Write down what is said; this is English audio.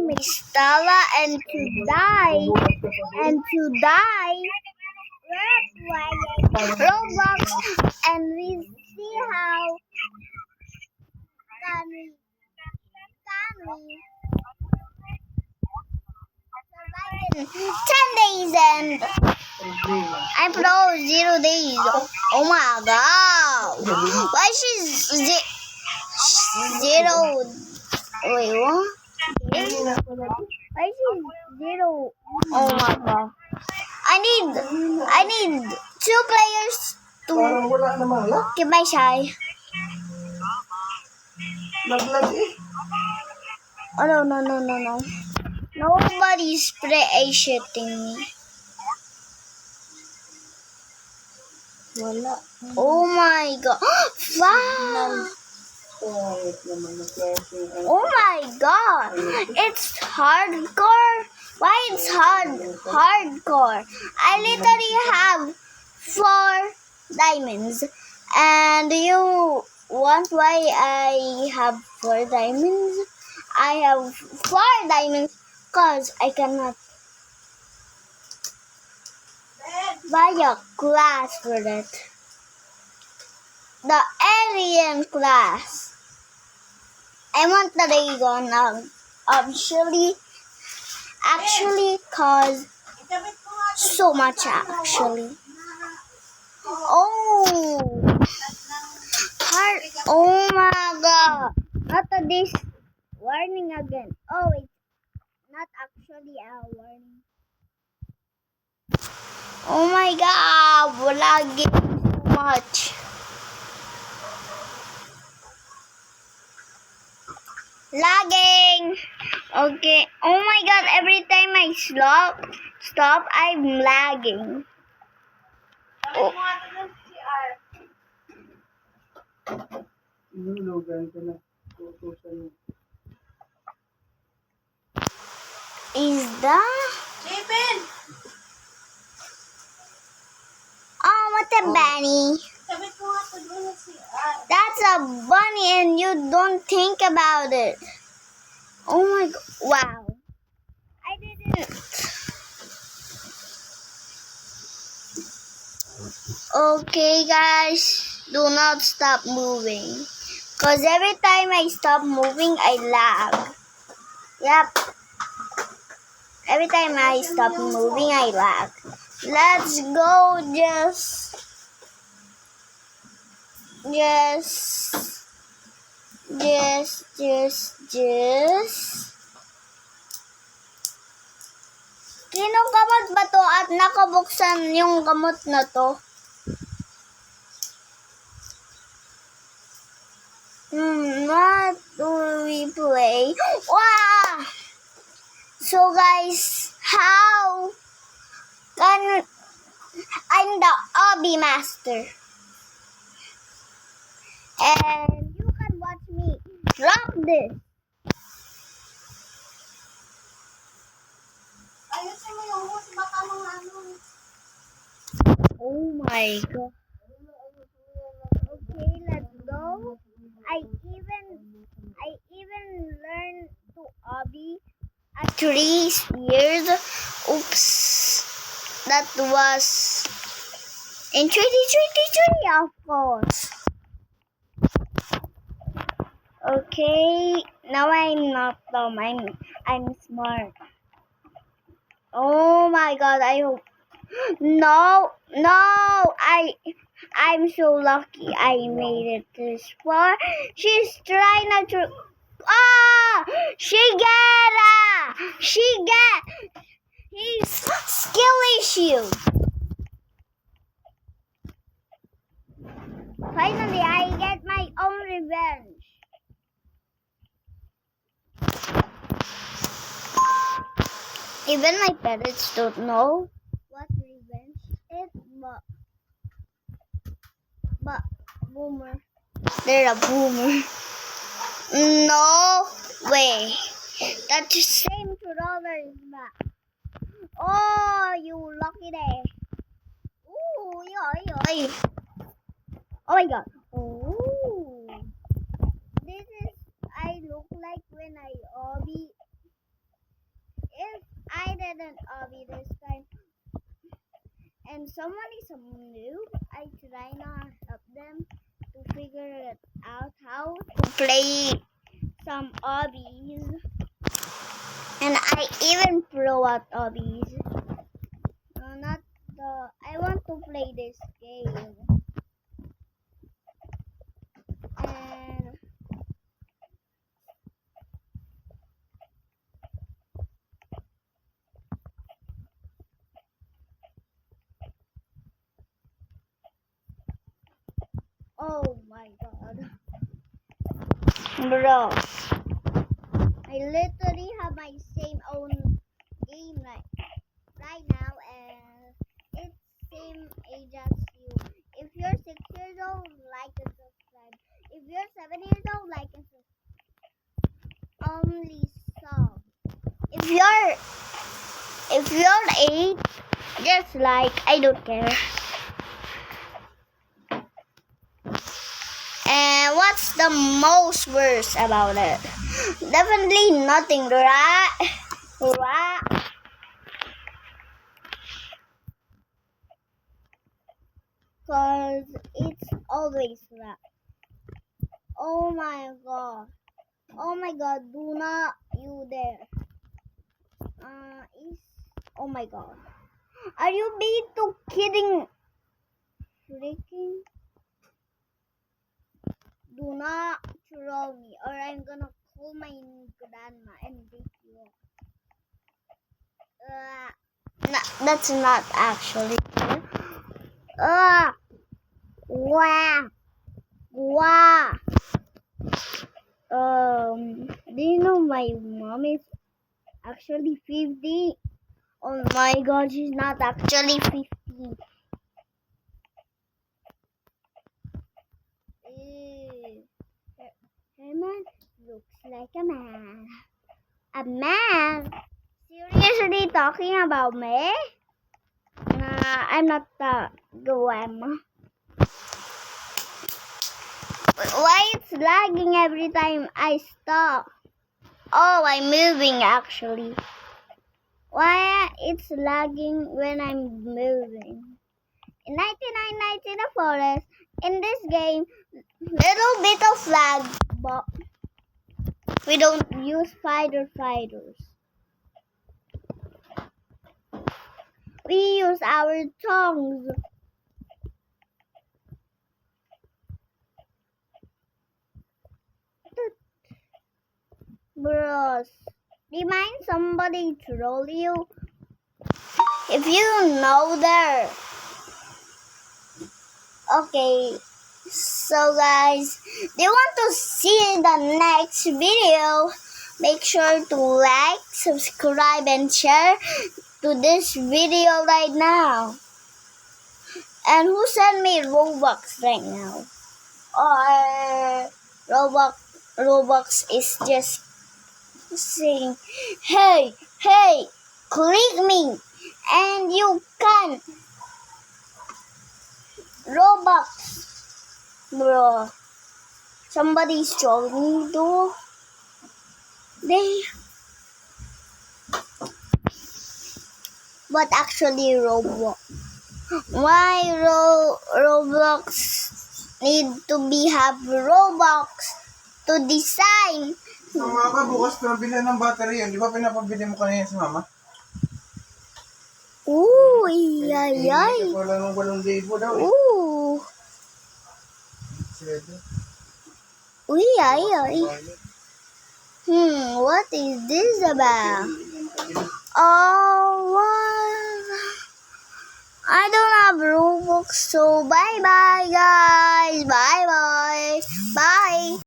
name is Stella, and today, we're playing Roblox, and we see how can we survive in 10 days, and I'm pro 0 days. Oh my god! Why she's zero? Wait, what? Why she's zero? Oh my god! I need 2 players to keep my shy. Oh no. Nobody's appreciating me. Wala. Oh my god. Wow. Oh my god. It's hardcore. Why it's hardcore? I literally have 4 diamonds. And you want why I have 4 diamonds? I have 4 diamonds because I cannot buy a class for that. The alien class. I want the Dragon actually cause so much actually. Oh my god. Not this warning again. Oh, it's not actually a warning. Oh my god, lagging so much. Lagging. Okay. Oh my god, every time I stop, I'm lagging. Oh. Is that? Oh, what a bunny. That's a bunny and you don't think about it. Oh my god. Wow. I didn't. Okay, guys. Do not stop moving. Because every time I stop moving, I lag. Yep. Every time I stop moving, I lag. Let's go just Kinong gamot ba to at nakabuksan yung gamot na to? What do we play? Wow! So guys, how can I'm the Obby Master. And you can watch me drop this. Oh my god. Okay, let's go. I even learned to obby at 3 years. Oops. That was in 2023, of course. Okay, now I'm not dumb. I'm smart. Oh my god, I hope. No, I'm so lucky I made it this far. She's trying not to. She get his skill issue. Finally, I get my own revenge. Even my parents don't know what revenge is, but boomer. They're a boomer. No way. That's the same controller is back. Oh, you lucky day. Ooh, yoy. Oh my god. Oh. This is I look like when I obby an obby this time. And someone is a noob. I try not help them to figure it out how to play some obbies. And I even throw out obbies. No, not the. I want to play this game. And oh my god, bro! I literally have my same own game right now, and it's same age as you. If you're 6 years old, like and subscribe. If you're 7 years old, like and subscribe. Only sub. If you're 8, just like, I don't care. And what's the most worst about it? Definitely nothing, right? Right? Cause it's always right. Oh my god. Oh my god, do not you dare. Oh my god. Are you being too kidding? Freaking. Do not throw me or I'm gonna call my grandma and beat you up. No, that's not actually true. Wow. Wow. Do you know my mom is actually 50? Oh my god, she's not actually 50. Herman looks like a man. A man? Seriously talking about me? I'm not the grandma. Why it's lagging every time I stop? Oh, I'm moving actually. Why it's lagging when I'm moving? In 99 Nights in the Forest, in this game, little bit of lag, but we don't use fighters. We use our tongues. Bros, do you mind somebody troll you? If you know there. Okay, so guys, do you want to see the next video? Make sure to like, subscribe, and share to this video right now. And who sent me Robux right now? Or Robux is just saying, hey, click me, and you can Robux, bro. Somebody's trolling me though. But actually Roblox. Why Roblox need to have Robux to design? Mama ka, bukas pinabili ng battery yun. Di ba pinapabili mo kanina sa mama? Ooh, yay. Hindi ka pala ng 8,000 daw. Ooh. Uy, ay. What is this about? Oh, what? I don't have Robux, so bye-bye, guys. Bye-bye. Bye.